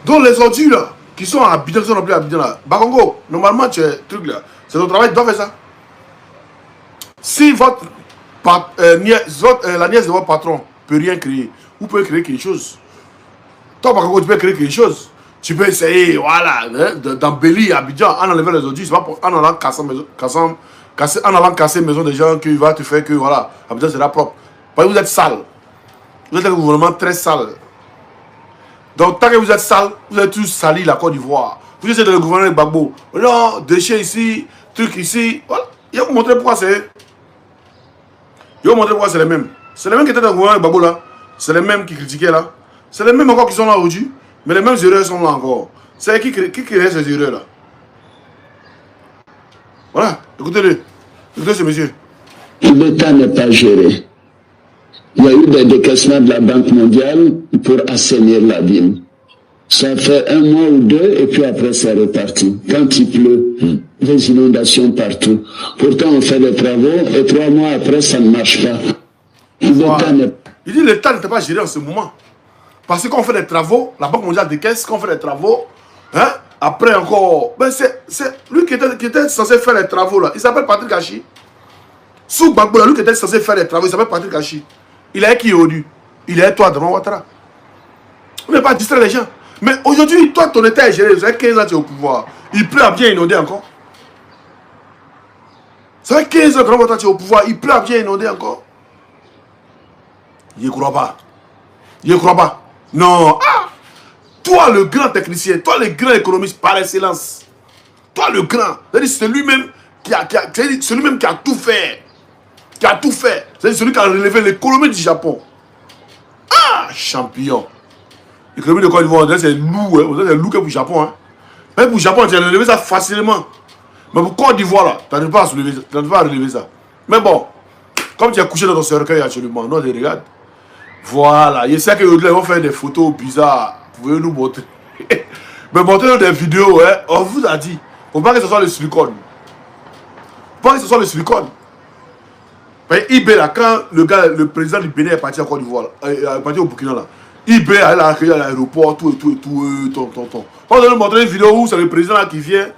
Donc, les ordures là, qui sont à Abidjan, qui sont appelés à Abidjan là. Bakongo, normalement, tu es truc là. C'est ton travail, tu dois faire ça. Si la nièce de votre patron peut rien créer, vous pouvez créer quelque chose. Toi, Bakongo, tu peux créer quelque chose. Tu peux essayer, voilà, d'embellir Abidjan en enlevant les ordures. C'est pas en allant casser maison des gens qui va te faire que, voilà, Abidjan sera propre. Parce que vous êtes sale. Vous êtes un gouvernement très sale. Donc, tant que vous êtes sale, vous avez tous sali la Côte d'Ivoire. Vous êtes le gouvernement de Gbagbo. Non, déchets ici, trucs ici. Voilà. Il va vous montrer pourquoi c'est. Il va vous montrer pourquoi c'est les mêmes. C'est les mêmes qui étaient dans le gouvernement de Gbagbo là. C'est les mêmes qui critiquaient là. C'est les mêmes encore qui sont là aujourd'hui. Mais les mêmes erreurs sont là encore. C'est qui crée ces erreurs là. Voilà. Écoutez-le. Écoutez ce monsieur. L'État n'est pas géré. Il y a eu des décaissements de la Banque mondiale pour assainir la ville. Ça fait 1 mois ou 2 et puis après c'est reparti. Quand il pleut, des inondations partout. Pourtant on fait des travaux et 3 mois après ça ne marche pas. Il dit l'État n'était pas géré en ce moment. Parce qu'on fait des travaux, la Banque mondiale décaisse, qu'on fait des travaux, après encore, ben c'est lui qui était censé faire les travaux là. Il s'appelle Patrick Hachi. Sous Gbagbo, lui qui était censé faire les travaux, il s'appelle Patrick Hachi. Il est qui aujourd'hui? Il est toi, Dramane Ouattara. On ne peut pas distraire les gens. Mais aujourd'hui, toi, ton état est géré. Ça fait 15 ans que tu es au pouvoir. Il pleut à bien inonder encore. Ça fait 15 ans que Dramane Ouattara, tu es au pouvoir. Il pleut à bien inonder encore. Il ne croit pas. Il ne croit pas. Non. Ah! Toi, le grand technicien, toi, le grand économiste par excellence. Toi, le grand. C'est lui-même qui a tout fait. Qui a tout fait. C'est celui qui a relevé l'économie du Japon. Ah, champion. L'économie de Côte d'Ivoire, c'est loup. C'est loup que pour le Japon. Mais pour le Japon, tu as relevé ça facilement. Mais pour Côte d'Ivoire, là, tu n'arrives pas à relever ça. Mais bon, comme tu as couché dans ton cercueil actuellement, non, tu regardes. Voilà. Je sais qu'ils vont faire des photos bizarres. Vous pouvez nous montrer. Mais montrez-nous des vidéos. On vous a dit. Faut pas que ce soit le silicone. Faut pas que ce soit le silicone. IB là, quand le président du Bénin est parti en Côte d'Ivoire, est parti au Burkina là, IB elle a accueilli à l'aéroport, tout. On va nous montrer une vidéo où c'est le président là qui vient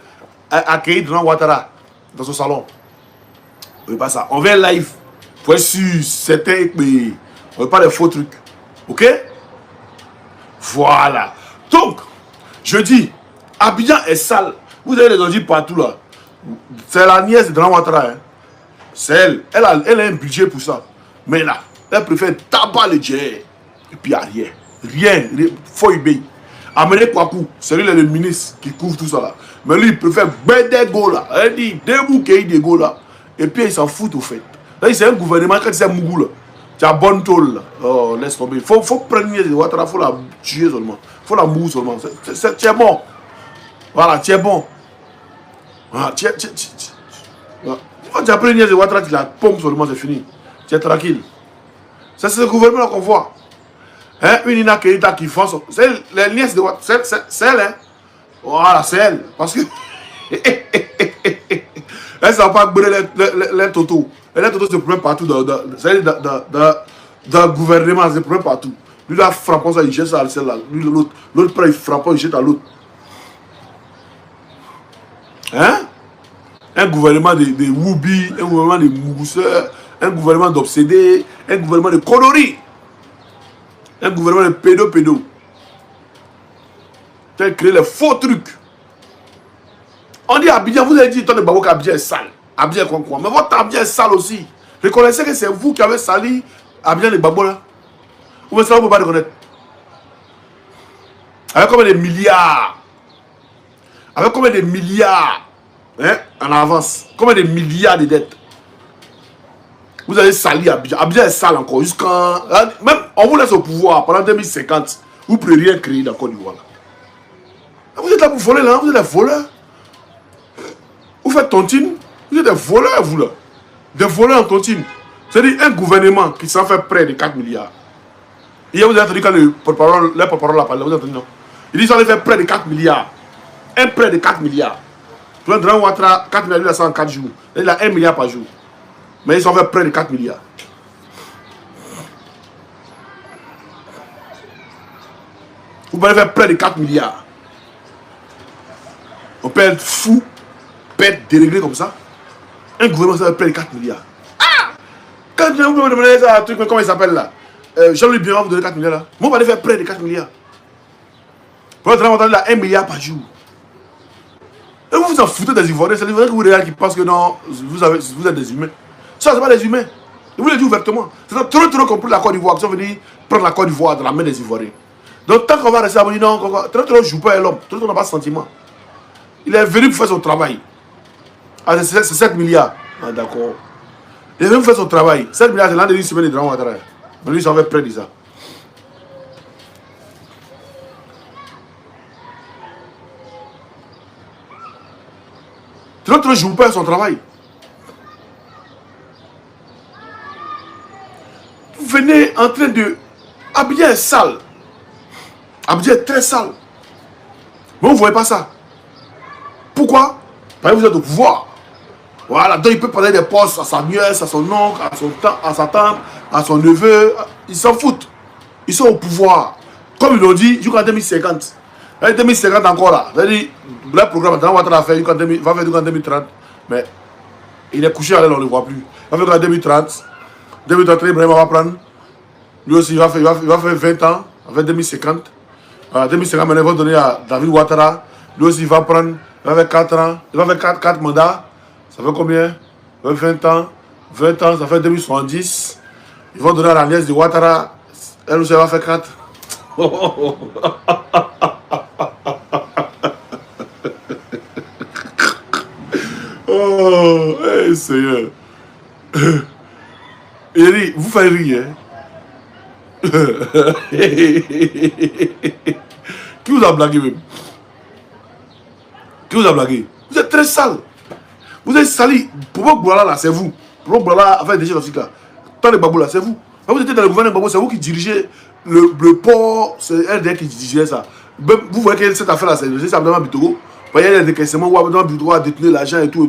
accueillir Dramane Ouattara dans son salon. On veut pas ça. On vient live pour être sûr, c'était, mais on veut pas des faux trucs. Ok? Voilà. Donc, je dis, Abidjan est sale. Vous avez les ordures partout là. C'est la nièce de Dramane Ouattara. C'est elle. Elle a un budget pour ça. Mais là, elle préfère tabac le jet. Et puis il n'y a rien. Faut y amener Kwaku. C'est lui le ministre qui couvre tout ça là. Mais lui, il préfère des go là. Elle dit, des bouquets de go là. Et puis il s'en fout au fait. Là, c'est un gouvernement, quand c'est Mougou là. Tu as bonne tôle. Oh, laisse tomber. Il faut prendre Niaise de Ouattara, il faut la tuer seulement. Il faut la mouiller seulement. Tu es bon. Voilà, tu es bon. Voilà, tu as pris Niaise de Ouattara, tu la pompes seulement, c'est fini. Tu es tranquille. C'est ce gouvernement qu'on voit. Hein, une Ina Keita qui fonce. C'est les Niaise de Ouattara. C'est elle. Hein. Voilà, c'est elle. Parce que. Elle ne va pas brûler les totos. Et les totos se prennent partout. Dans le gouvernement, se prennent partout. Lui, là, frappant ça, il jette ça à celle-là. Lui, l'autre. L'autre, il frappe, il jette à l'autre. Hein? Un gouvernement de Woubi, un gouvernement de Mougousseurs, un gouvernement d'obsédés, un gouvernement de coloris, un gouvernement de pédo. Tu as créé les faux trucs. On dit Abidjan, vous avez dit toi de Babo qu'Abidjan est sale. Abidjan quoi. Mais votre Abidjan est sale aussi. Reconnaissez que c'est vous qui avez sali Abidjan de Babo là. Ou bien ça vous ne pouvez pas reconnaître. Avec combien de milliards? Avec combien de milliards hein, en avance? Combien de milliards de dettes? Vous avez sali Abidjan. Abidjan est sale encore. Jusqu'en. Même on vous laisse au pouvoir pendant 2050. Vous ne pouvez rien créer dans Côte d'Ivoire. Vous êtes là pour voler là. Vous êtes des voleurs. Vous faites tontine. Vous êtes des voleurs vous là. Des voleurs en tontine. C'est-à-dire un gouvernement qui s'en fait près de 4 milliards. Hier vous avez entendu quand le porte-parole a parlé. Vous avez entendu non? Il dit qu'ils allaient faire près de 4 milliards. Un prêt de 4 milliards. Pour un Draman Ouattara, 4 milliards, il a ça en 4 jours. Il a 1 milliard par jour. Mais ils ont fait près de 4 milliards. Vous pouvez faire près de 4 milliards. On peut être fou, peut être déréglé comme ça. Un gouvernement, ça fait près de 4 milliards. Ah! Quand vous me demandez ça, un truc, comment il s'appelle là? Jean-Louis Biron vous donne 4 milliards là. Moi, on va faire près de 4 milliards. Pour un Draman Ouattara, il a 1 milliard par jour. Et vous vous en foutez des Ivoiriens, c'est les Ivoiriens que vous regardez qui pensent que non, vous êtes des humains. Ça, c'est pas des humains. Je vous le dis ouvertement. C'est trop compris la Côte d'Ivoire, qui sont venus prendre la Côte d'Ivoire dans la main des Ivoiriens. Donc, tant qu'on va rester à vous dire non, trop ne joue pas l'homme, trop n'a pas de sentiment. Il est venu pour faire son travail. Ah, c'est 7 milliards. Ah, d'accord. Il est venu pour faire son travail. 7 milliards, c'est l'an de une semaine de Draman Ouattara. Mais lui, il s'en fait près de ça. L'autre ne joue pas son travail. Vous venez en train de... Abidjan est sale. Abidjan est très sale. Mais vous ne voyez pas ça. Pourquoi? Parce que vous êtes au pouvoir. Voilà, donc il peut parler des postes à sa nièce, à son oncle, à sa tante, à son neveu. Ils s'en foutent. Ils sont au pouvoir. Comme ils l'ont dit, jusqu'en 2050. En 2050 encore là. C'est-à-dire, le programme, on va faire jusqu'en 2030. Mais il est couché à l'aile, on ne le voit plus. Il va faire jusqu'en 2030. 2030, Ibrahim va prendre. Lui aussi, il va faire 20 ans. Avec 2050. 2050, maintenant, il va donner à David Ouattara. Lui aussi, il va prendre. Il va faire 4 ans. Il va faire 4 mandats. Ça fait combien? 20 ans. 20 ans, ça fait 2070. Ils vont donner à la nièce de Ouattara. Elle aussi, elle va faire 4. Oh, hey, Seigneur. Il dit, vous faites rire. Hein? Qui vous a blagué même? Qui vous a blagué? Vous êtes très sale. Vous êtes sali. Pour Boula là, c'est vous. Pour Boula, enfin, déjà, tant de Babou là, c'est vous. Quand vous étiez dans le gouvernement Babou, c'est vous qui dirigez le port. C'est RDR qui dirigeait ça. Vous voyez que cette affaire là, c'est Abdelman Bitogo. Il y a des décaissements où Abdelman Bitogo a détenu l'argent et tout.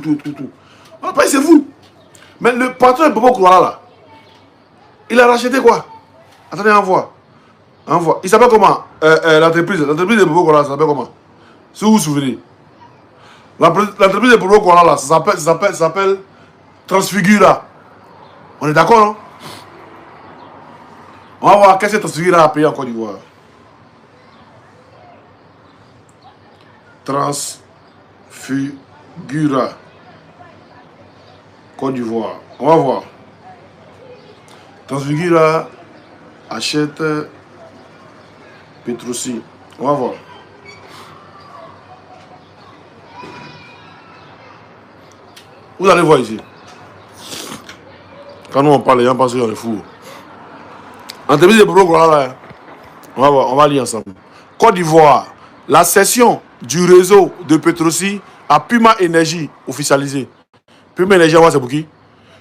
Après, c'est vous. Mais le patron de Bobo Kouara là, il a racheté quoi? Attendez, envoie. Il s'appelle comment? L'entreprise de Bobo Kouara, ça s'appelle comment? Si vous vous souvenez. L'entreprise de Bobo Kouara là, ça s'appelle Transfigura. On est d'accord, non? On va voir qu'est-ce que Transfigura a payé en Côte d'Ivoire. Transfigura. Côte d'Ivoire. On va voir. Transfigura achète Petrosi. On va voir. Vous allez voir ici. Quand nous on parle, les gens pensent qu'on est fous. Entreprise de Bobo là. On va voir, on va lire ensemble. Côte d'Ivoire, la cession du réseau de Petrosi à Puma Énergie officialisée. Puma Énergie, c'est pour qui?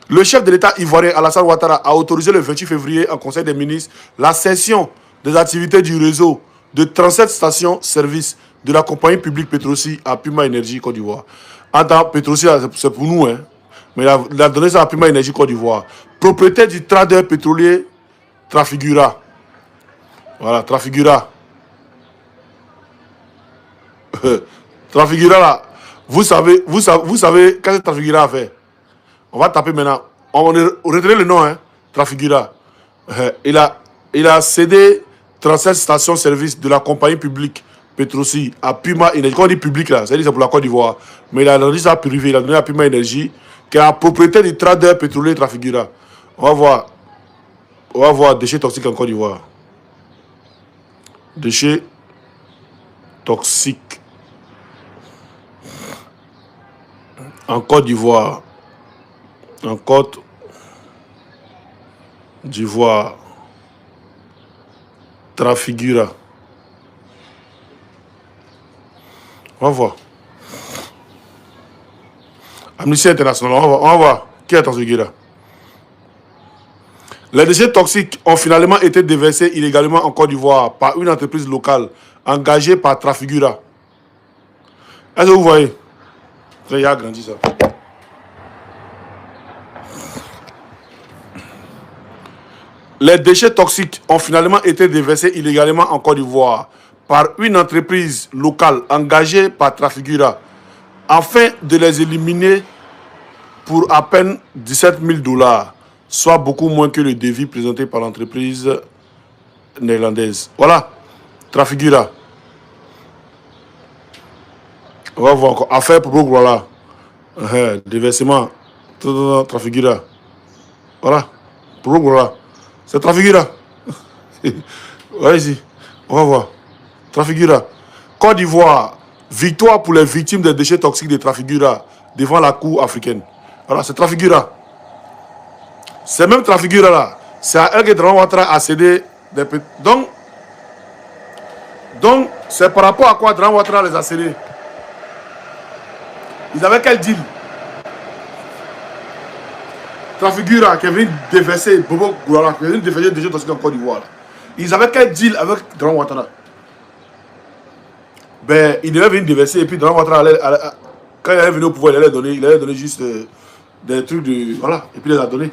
Le chef de l'État ivoirien Alassane Ouattara a autorisé le 28 février en Conseil des ministres la cession des activités du réseau de 37 stations-service de la compagnie publique Petrosi à Puma Énergie Côte d'Ivoire. Attends, Petrosi, c'est pour nous, hein. Mais il a donné ça à Puma Énergie Côte d'Ivoire. Propriétaire du trader pétrolier Trafigura. Voilà, Trafigura. Trafigura là. Vous savez qu'est-ce que Trafigura a fait? On va taper maintenant. On retient le nom, hein. Trafigura. Il a cédé 37 stations-service de la compagnie publique Petrosi à Puma Énergie. Quand on dit public là, c'est pour la Côte d'Ivoire. Mais il a donné ça privé, il a donné à Puma Énergie, qui est la propriété du trader pétrolier Trafigura. On va voir déchets toxiques en Côte d'Ivoire. Déchets toxiques en Côte d'Ivoire. En Côte d'Ivoire. Trafigura. On va voir. Amnesty International, on va voir. Qui est Trafigura? Les déchets toxiques ont finalement été déversés illégalement en Côte d'Ivoire par une entreprise locale engagée par Trafigura. Est-ce que vous voyez? Il a grandi ça. Les déchets toxiques ont finalement été déversés illégalement en Côte d'Ivoire par une entreprise locale engagée par Trafigura afin de les éliminer pour à peine 17 000 $, soit beaucoup moins que le devis présenté par l'entreprise néerlandaise. Voilà, Trafigura. On va voir encore. Affaire pour voilà. Déversement. Trafigura. Voilà. Pour voilà. C'est Trafigura. Ouais, ici. On va voir. Trafigura. Côte d'Ivoire. Victoire pour les victimes des déchets toxiques de Trafigura devant la Cour africaine. Voilà, c'est Trafigura. C'est même Trafigura là. C'est à elle que Draman Ouattara a cédé des... Donc, c'est par rapport à quoi Draman Ouattara les a cédés. Ils avaient quel deal? Trafigura qui est venu déverser Bobo Gourara, qui est venu déverser des gens en Côte d'Ivoire. Ils avaient quel deal avec Draman Ouattara? Ben, il devait venir déverser et puis Draman Ouattara quand il est venu au pouvoir, il allait donner juste des trucs de... Voilà, et puis il les a donnés.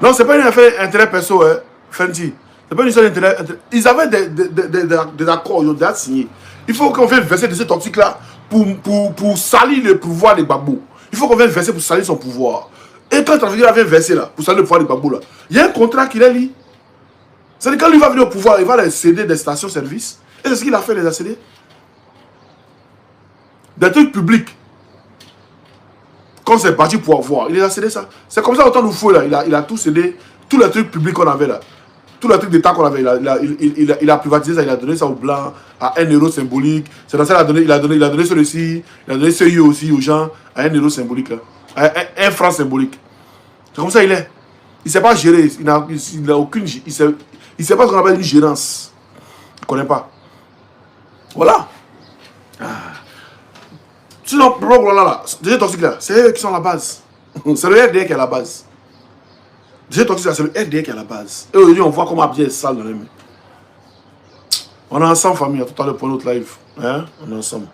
Non, c'est pas une affaire d'intérêt perso, hein, Fenty. C'est pas une histoire d'intérêt. Ils avaient des accords, ils ont déjà signé. Il faut qu'on vienne verser de ces toxiques-là pour salir le pouvoir des Gbagbo. Il faut qu'on vienne verser pour salir son pouvoir. Et quand Trafigura vient verser là, pour salir le pouvoir des Gbagbo là, il y a un contrat qu'il a lié. C'est-à-dire quand lui va venir au pouvoir, il va les céder des stations-service. Et c'est ce qu'il a fait, les a cédés. Des trucs publics. Quand c'est parti pour avoir, il les a cédé ça. C'est comme ça, autant nous fou là, il a tout cédé, tous les trucs publics qu'on avait là. Tous les trucs d'État qu'on avait, il a privatisé ça, il a donné ça aux Blancs à 1 euro symbolique. C'est dans ça qu'il a donné celui-ci, il a donné celui aussi aux gens à 1 euro symbolique, là, à 1 franc symbolique. C'est comme ça il est. Il ne sait pas gérer, il n'a aucune... Il sait pas ce qu'on appelle une gérance. Il ne connaît pas. Voilà. Sinon, voilà, déjà toxique là, c'est eux qui sont la base. C'est le RDR qui est à la base. Déjà toxique là, c'est le RDR qui est à la base. Et aujourd'hui, on voit comment bien est sale dans les mains. On est ensemble, famille, à tout à l'heure pour notre live. Hein? On est ensemble.